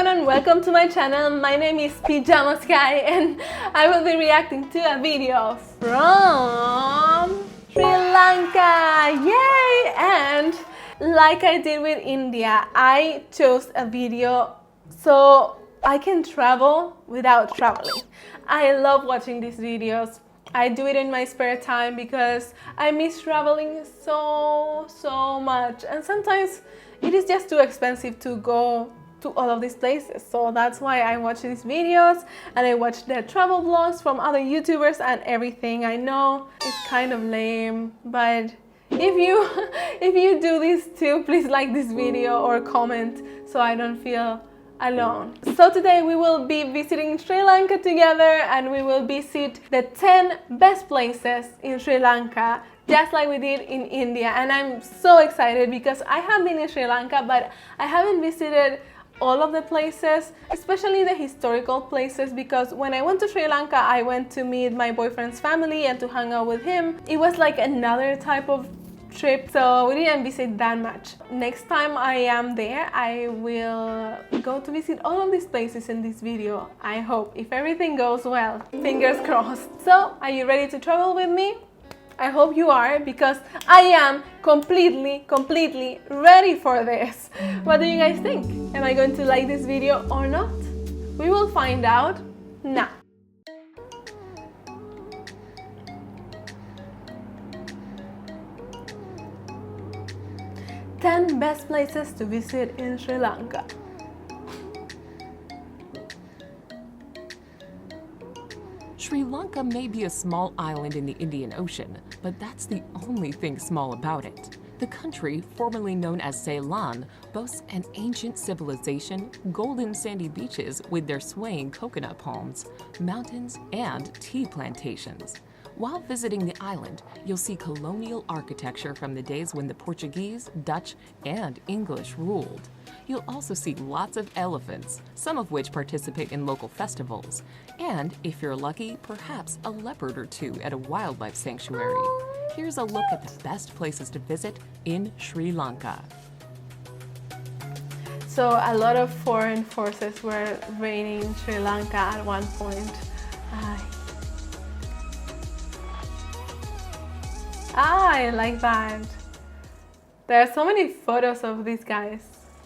everyone and welcome to my channel. My name is Pajama Sky and I will be reacting to a video from Sri Lanka. Yay! And like I did with India, I chose a video so I can travel without traveling. I love watching these videos. I do it in my spare time because I miss traveling so much, and sometimes it is just too expensive to go to all of these places. So that's why I watch these videos and I watch the travel vlogs from other YouTubers and everything. I know it's kind of lame, but if you do this too, please like this video or comment so I don't feel alone. So today we will be visiting Sri Lanka together and we will visit the 10 best places in Sri Lanka, just like we did in India. And I'm so excited because I have been in Sri Lanka, but I haven't visited all of the places, especially the historical places, because when I went to Sri Lanka, I went to meet my boyfriend's family and to hang out with him. It was like another type of trip, so we didn't visit that much. Next time I am there, I will go to visit all of these places in this video. I hope, if everything goes well. Fingers crossed. So, are you ready to travel with me? I hope you are, because I am completely ready for this. What do you guys think? Am I going to like this video or not? We will find out now. Ten best places to visit in Sri Lanka. Sri Lanka may be a small island in the Indian Ocean, but that's the only thing small about it. The country, formerly known as Ceylon, boasts an ancient civilization, golden sandy beaches with their swaying coconut palms, mountains, and tea plantations. While visiting the island, you'll see colonial architecture from the days when the Portuguese, Dutch, and English ruled. You'll also see lots of elephants, some of which participate in local festivals. And, if you're lucky, perhaps a leopard or two at a wildlife sanctuary. Here's a look at the best places to visit in Sri Lanka. So a lot of foreign forces were reigning in Sri Lanka at one point. I like that. There are so many photos of these guys.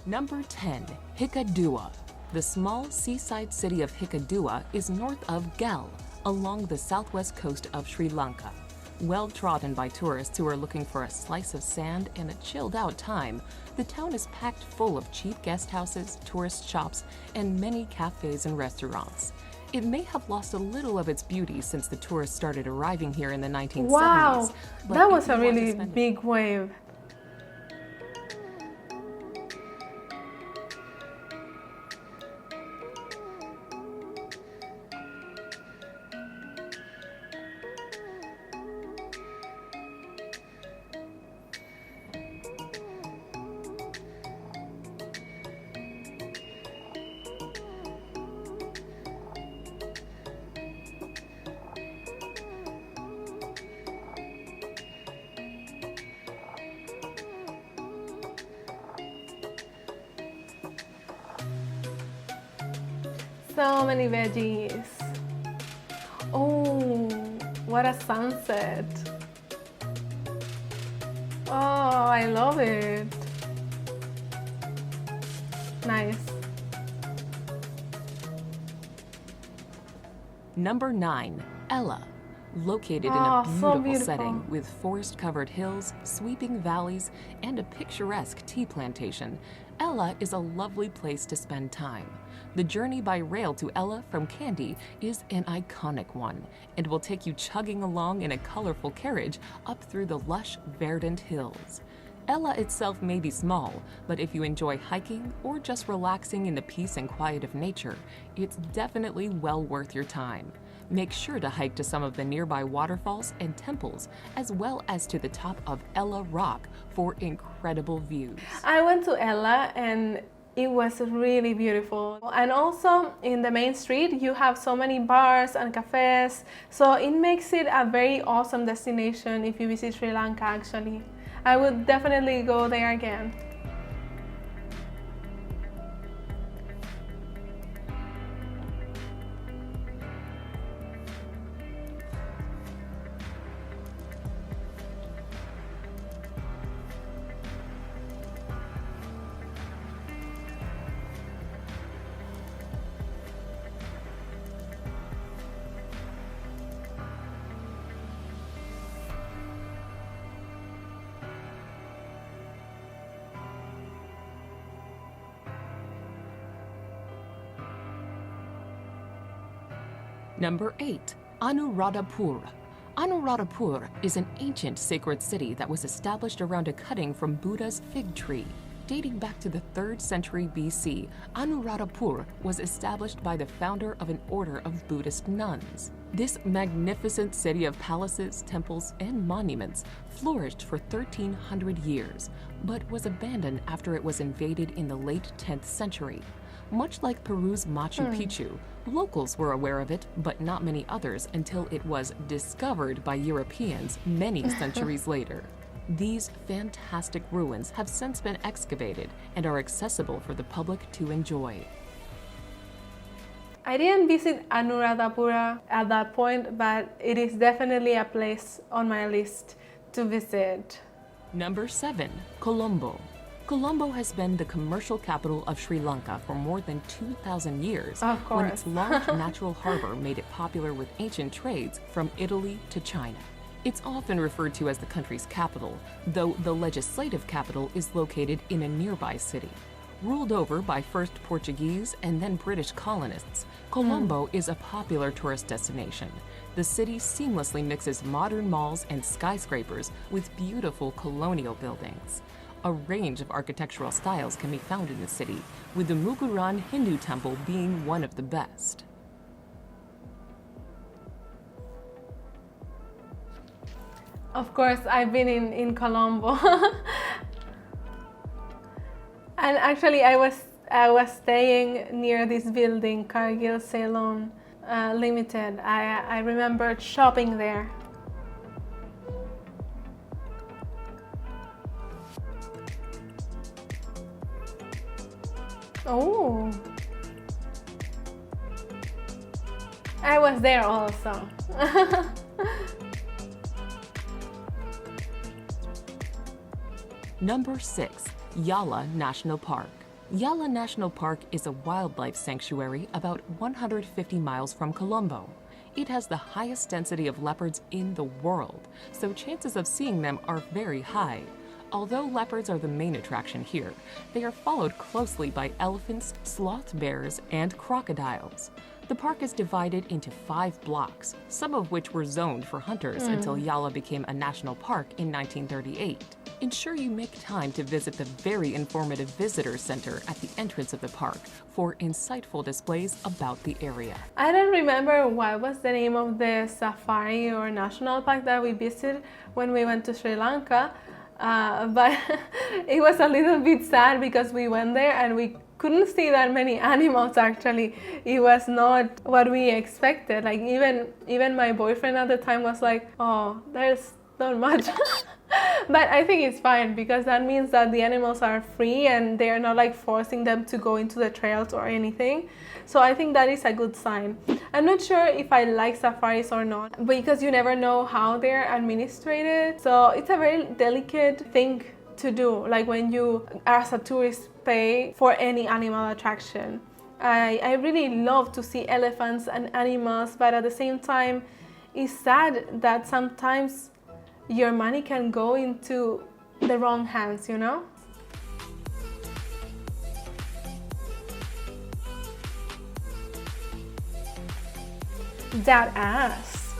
Number 10. Hikkaduwa. The small seaside city of Hikkaduwa is north of Gel, along the southwest coast of Sri Lanka. Well trodden by tourists who are looking for a slice of sand and a chilled-out time, the town is packed full of cheap guest houses, tourist shops, and many cafes and restaurants. It may have lost a little of its beauty since the tourists started arriving here in the 1970s. Wow, that was a really big wave. So many veggies. Oh, what a sunset. Oh, I love it. Nice. Number 9. Ella. Located in a beautiful beautiful setting with forest-covered hills, sweeping valleys, and a picturesque tea plantation, Ella is a lovely place to spend time. The journey by rail to Ella from Kandy is an iconic one and will take you chugging along in a colorful carriage up through the lush, verdant hills. Ella itself may be small, but if you enjoy hiking or just relaxing in the peace and quiet of nature, it's definitely well worth your time. Make sure to hike to some of the nearby waterfalls and temples, as well as to the top of Ella Rock for incredible views. I went to Ella and it was really beautiful. And also in the main street, you have so many bars and cafes, so it makes it a very awesome destination if you visit Sri Lanka actually. I would definitely go there again. Number 8. Anuradhapur. Anuradhapur is an ancient sacred city that was established around a cutting from Buddha's fig tree. Dating back to the 3rd century BC, Anuradhapur was established by the founder of an order of Buddhist nuns. This magnificent city of palaces, temples, and monuments flourished for 1,300 years, but was abandoned after it was invaded in the late 10th century. Much like Peru's Machu Picchu, locals were aware of it, but not many others until it was discovered by Europeans many centuries later. These fantastic ruins have since been excavated and are accessible for the public to enjoy. I didn't visit Anuradhapura at that point, but it is definitely a place on my list to visit. Number 7. Colombo. Colombo has been the commercial capital of Sri Lanka for more than 2,000 years, Of when course. its large natural harbor made it popular with ancient trades from Italy to China. It's often referred to as the country's capital, though the legislative capital is located in a nearby city. Ruled over by first Portuguese and then British colonists, Colombo is a popular tourist destination. The city seamlessly mixes modern malls and skyscrapers with beautiful colonial buildings. A range of architectural styles can be found in the city, with the Muguran Hindu temple being one of the best. Of course, I've been in Colombo. And actually, I was staying near this building, Cargill Ceylon Limited. I remembered shopping there. Oh, I was there also. Number 6. Yala National Park. Yala National Park is a wildlife sanctuary about 150 miles from Colombo. It has the highest density of leopards in the world, so chances of seeing them are very high. Although leopards are the main attraction here, they are followed closely by elephants, sloth bears, and crocodiles. The park is divided into 5 blocks, some of which were zoned for hunters until Yala became a national park in 1938. Ensure you make time to visit the very informative visitor center at the entrance of the park for insightful displays about the area. I don't remember what was the name of the safari or national park that we visited when we went to Sri Lanka, but it was a little bit sad because we went there and we couldn't see that many animals. Actually, it was not what we expected. Like even my boyfriend at the time was like, "Oh, there's not much." But I think it's fine because that means that the animals are free and they are not like forcing them to go into the trails or anything. So I think that is a good sign. I'm not sure if I like safaris or not because you never know how they're administrated. So it's a very delicate thing to do, like when you as a tourist pay for any animal attraction. I really love to see elephants and animals, but at the same time it's sad that sometimes your money can go into the wrong hands, you know? That ass.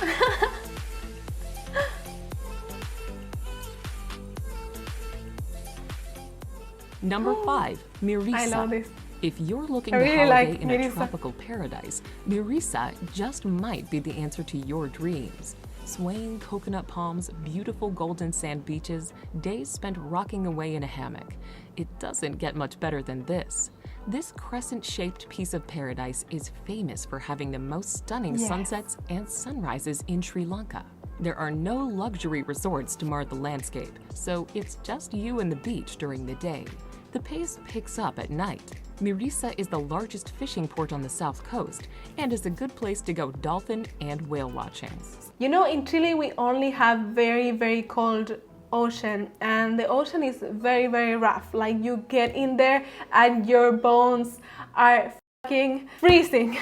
Number 5. Mirisa. I love this. If you're looking I to really holiday like in Mirisa. a tropical paradise, Mirisa just might be the answer to your dreams. Swaying coconut palms, beautiful golden sand beaches, days spent rocking away in a hammock. It doesn't get much better than this. This crescent-shaped piece of paradise is famous for having the most stunning Yes. sunsets and sunrises in Sri Lanka. There are no luxury resorts to mar the landscape, so it's just you and the beach during the day. The pace picks up at night. Mirisa is the largest fishing port on the south coast and is a good place to go dolphin and whale watching. You know, in Chile we only have very, very cold ocean, and the ocean is very, very rough. Like you get in there and your bones are fucking freezing.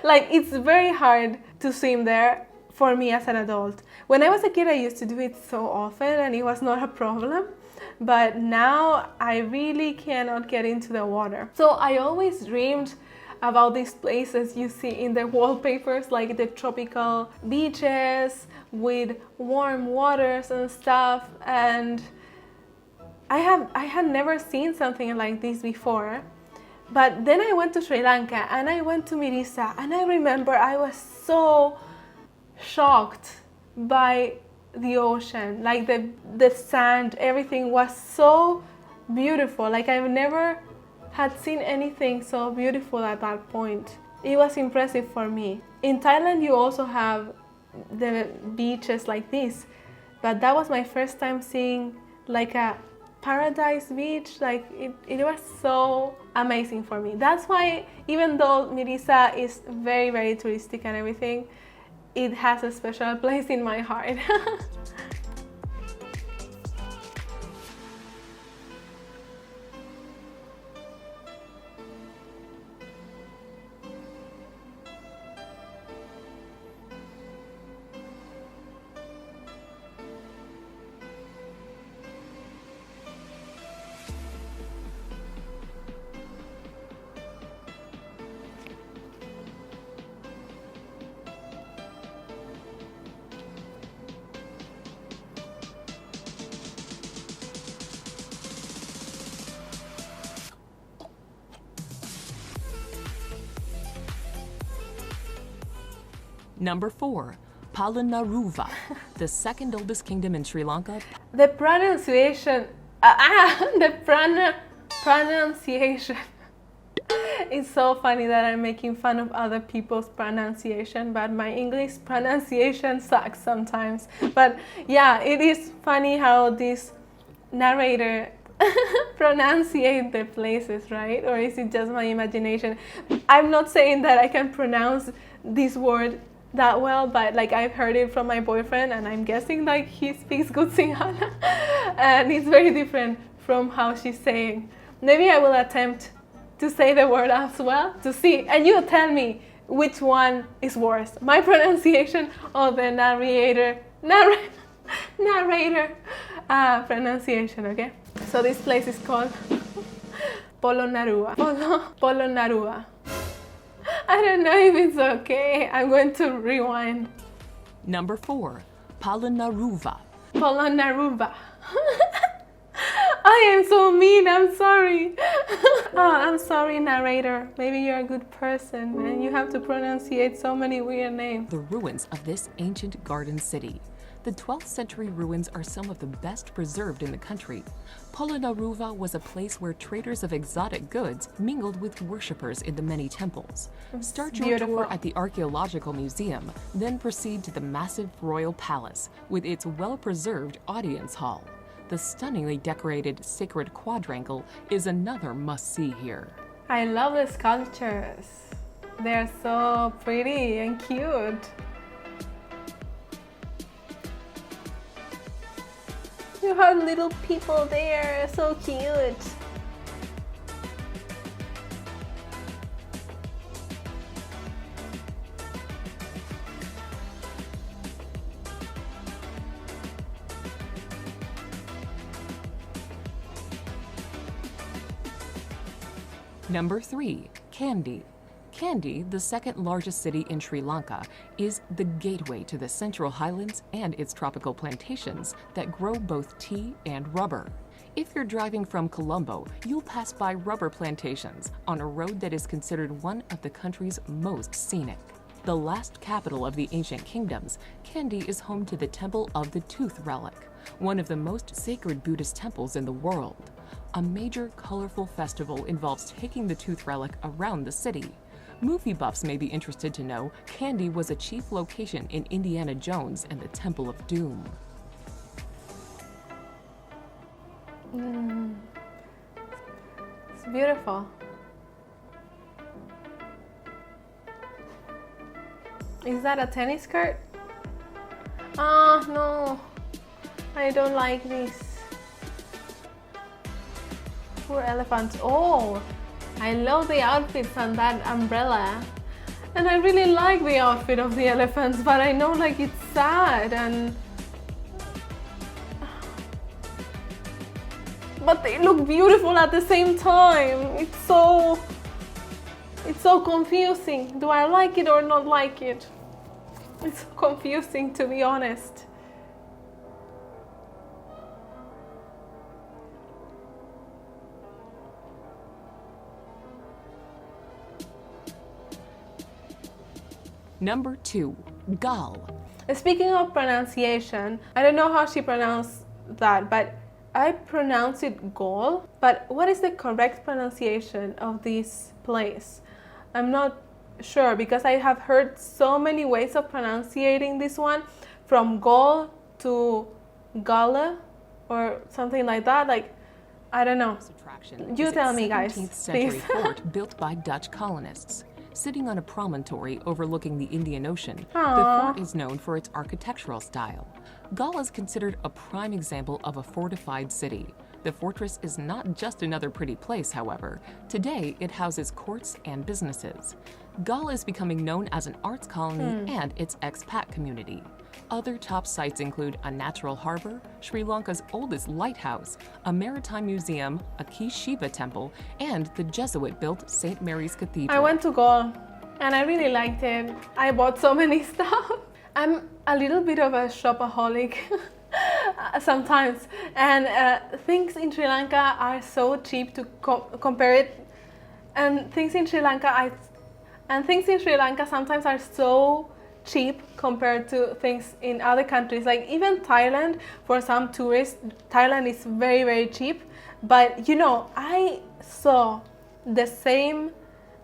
Like it's very hard to swim there for me as an adult. When I was a kid I used to do it so often and it was not a problem. But now I really cannot get into the water. So I always dreamed about these places you see in the wallpapers, like the tropical beaches with warm waters and stuff. And I had never seen something like this before. But then I went to Sri Lanka and I went to Mirissa, and I remember I was so shocked by the ocean, like the sand, everything was so beautiful. Like I've never had seen anything so beautiful at that point. It was impressive for me. In Thailand you also have the beaches like this, but that was my first time seeing like a paradise beach. Like it was so amazing for me. That's why even though Mirissa is very, very touristic and everything, it has a special place in my heart. Number 4, Polonnaruwa, the second oldest kingdom in Sri Lanka. The pronunciation, pronunciation. It's so funny that I'm making fun of other people's pronunciation, but my English pronunciation sucks sometimes. But yeah, it is funny how this narrator pronunciate the places, right? Or is it just my imagination? I'm not saying that I can pronounce this word that well, but like I've heard it from my boyfriend, and I'm guessing like he speaks good Sinhala, and it's very different from how she's saying. Maybe I will attempt to say the word as well to see, and you tell me which one is worse, my pronunciation or the narrator pronunciation. Okay, so this place is called Polonnaruwa. Polonnaruwa. I don't know if it's okay. I'm going to rewind. Number 4, Polonnaruwa. Polonnaruwa. I am so mean, I'm sorry. Oh, I'm sorry, narrator. Maybe you're a good person and you have to pronunciate so many weird names. The ruins of this ancient garden city. The 12th century ruins are some of the best preserved in the country. Polonnaruwa was a place where traders of exotic goods mingled with worshippers in the many temples. Start your tour at the Archaeological Museum, then proceed to the massive royal palace with its well-preserved audience hall. The stunningly decorated sacred quadrangle is another must-see here. I love the sculptures. They're so pretty and cute. You have little people there, so cute. Number 3, Kandy. Kandy, the second largest city in Sri Lanka, is the gateway to the Central Highlands and its tropical plantations that grow both tea and rubber. If you're driving from Colombo, you'll pass by rubber plantations on a road that is considered one of the country's most scenic. The last capital of the ancient kingdoms, Kandy is home to the Temple of the Tooth Relic, one of the most sacred Buddhist temples in the world. A major, colorful festival involves taking the tooth relic around the city. Movie buffs may be interested to know Kandy was a chief location in Indiana Jones and the Temple of Doom. It's beautiful. Is that a tennis court? Oh no, I don't like this. Poor elephants. Oh, I love the outfits and that umbrella. And I really like the outfit of the elephants, but I know like it's sad and... But they look beautiful at the same time. It's so so confusing. Do I like it or not like it? It's so confusing, to be honest. Number 2. Gal. Speaking of pronunciation, I don't know how she pronounced that, but I pronounce it Gaul. But what is the correct pronunciation of this place? I'm not sure, because I have heard so many ways of pronouncing this one, from Gaul to Galle or something like that. Like, I don't know. You tell me, guys, 17th century please. fort built by Dutch colonists. Sitting on a promontory overlooking the Indian Ocean, the Aww. fort is known for its architectural style. Galle is considered a prime example of a fortified city. The fortress is not just another pretty place, however. Today, it houses courts and businesses. Galle is becoming known as an arts colony and its expat community. Other top sites include a natural harbor, Sri Lanka's oldest lighthouse, a maritime museum, a key Shiva temple, and the Jesuit-built St. Mary's Cathedral. I went to Gaul and I really liked it. I bought so many stuff. I'm a little bit of a shopaholic sometimes, and things in Sri Lanka are so cheap to compare it. And things in Sri Lanka sometimes are so cheap compared to things in other countries. Like even Thailand, for some tourists, Thailand is very, very cheap. But you know, I saw the same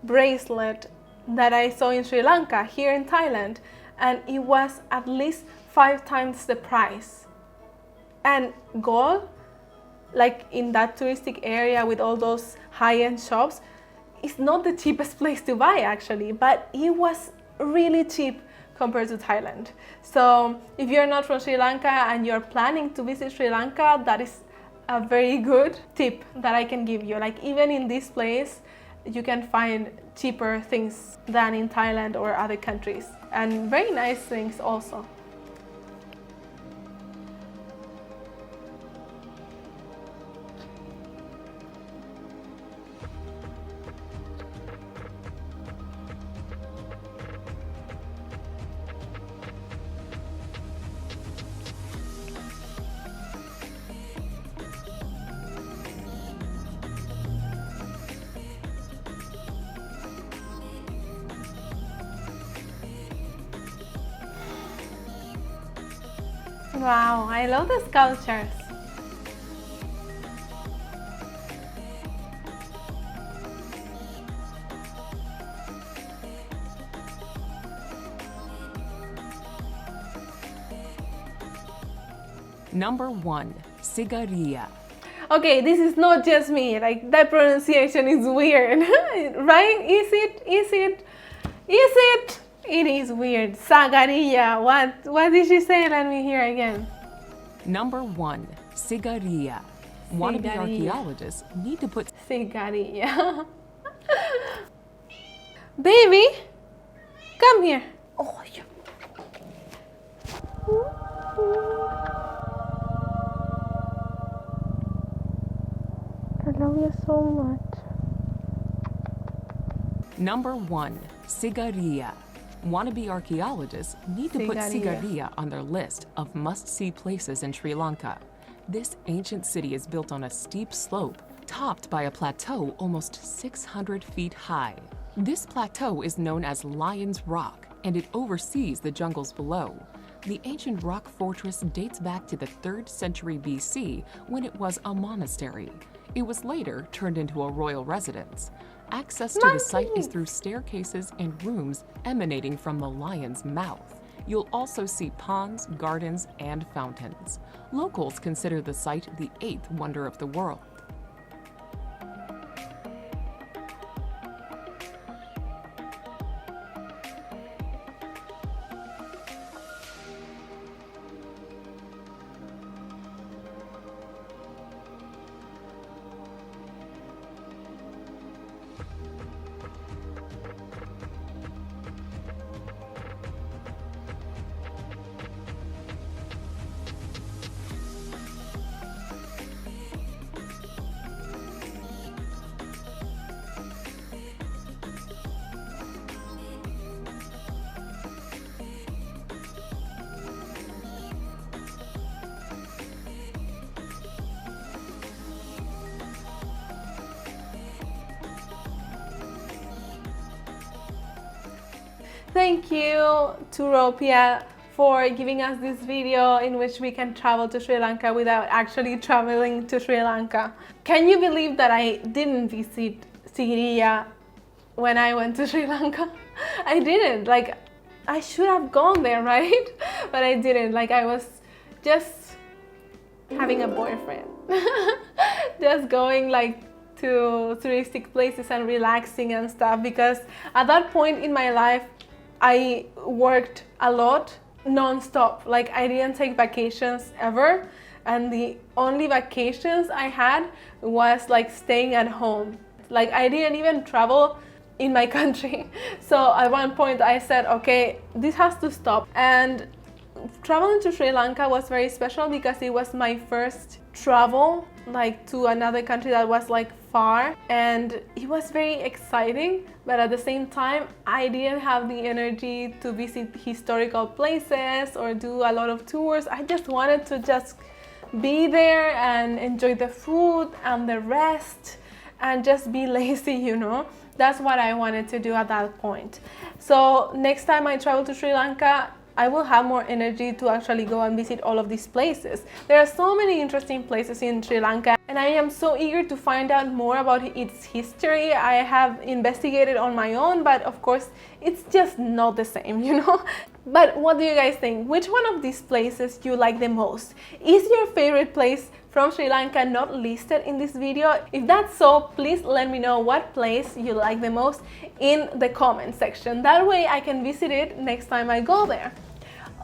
bracelet that I saw in Sri Lanka here in Thailand, and it was at least 5 times the price. And gold, like in that touristic area with all those high-end shops, it's not the cheapest place to buy actually, but it was really cheap compared to Thailand. So if you're not from Sri Lanka and you're planning to visit Sri Lanka, that is a very good tip that I can give you. Like even in this place, you can find cheaper things than in Thailand or other countries, and very nice things also. Wow, I love the sculptures. Number 1. Sigariya. Okay, this is not just me, like that pronunciation is weird, right? Is it? It is weird. Sigariya. What did she say? Let me hear again. Number 1. Sigariya. Wannabe Sigariya. archaeologists need to put Sigariya. Baby, come here. Oh, yeah. I love you so much. Number 1. Sigariya. Wannabe archaeologists need to put Sigariya. Sigariya on their list of must-see places in Sri Lanka. This ancient city is built on a steep slope, topped by a plateau almost 600 feet high. This plateau is known as Lion's Rock, and it oversees the jungles below. The ancient rock fortress dates back to the 3rd century BC, when it was a monastery. It was later turned into a royal residence. Access to the site is through staircases and rooms emanating from the lion's mouth. You'll also see ponds, gardens, and fountains. Locals consider the site the 8th wonder of the world. Thank you to Ropia for giving us this video in which we can travel to Sri Lanka without actually traveling to Sri Lanka. Can you believe that I didn't visit Sigiriya when I went to Sri Lanka? I didn't. Like, I should have gone there, right? But I didn't. Like, I was just having a boyfriend. Just going like to touristic places and relaxing and stuff, because at that point in my life I worked a lot non-stop. Like, I didn't take vacations ever, and the only vacations I had was like staying at home. Like, I didn't even travel in my country. So at one point I said, okay, this has to stop. And traveling to Sri Lanka was very special because it was my first travel like to another country that was like far, and it was very exciting, but at the same time I didn't have the energy to visit historical places or do a lot of tours. I just wanted to just be there and enjoy the food and the rest and just be lazy, you know. That's what I wanted to do at that point. So next time I travel to Sri Lanka, I will have more energy to actually go and visit all of these places. There are so many interesting places in Sri Lanka, and I am so eager to find out more about its history. I have investigated on my own, but of course it's just not the same, you know. But what do you guys think? Which one of these places you like the most? Is your favorite place from Sri Lanka not listed in this video? If that's so, please let me know what place you like the most in the comment section. That way I can visit it next time I go there.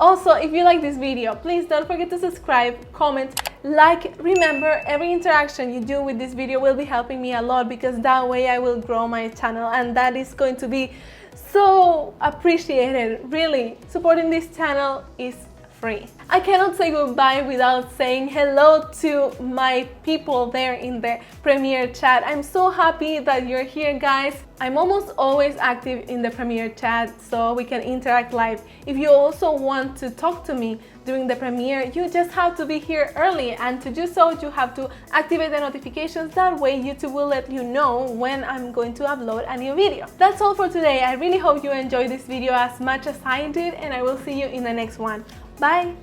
Also, if you like this video, please don't forget to subscribe, comment, like. Remember, every interaction you do with this video will be helping me a lot, because that way I will grow my channel, and that is going to be so appreciated. Really, supporting this channel is free. I cannot say goodbye without saying hello to my people there in the Premiere chat. I'm so happy that you're here, guys. I'm almost always active in the Premiere chat, so we can interact live. If you also want to talk to me during the premiere, you just have to be here early, and to do so you have to activate the notifications. That way YouTube will let you know when I'm going to upload a new video. That's all for today. I really hope you enjoyed this video as much as I did, and I will see you in the next one. Bye!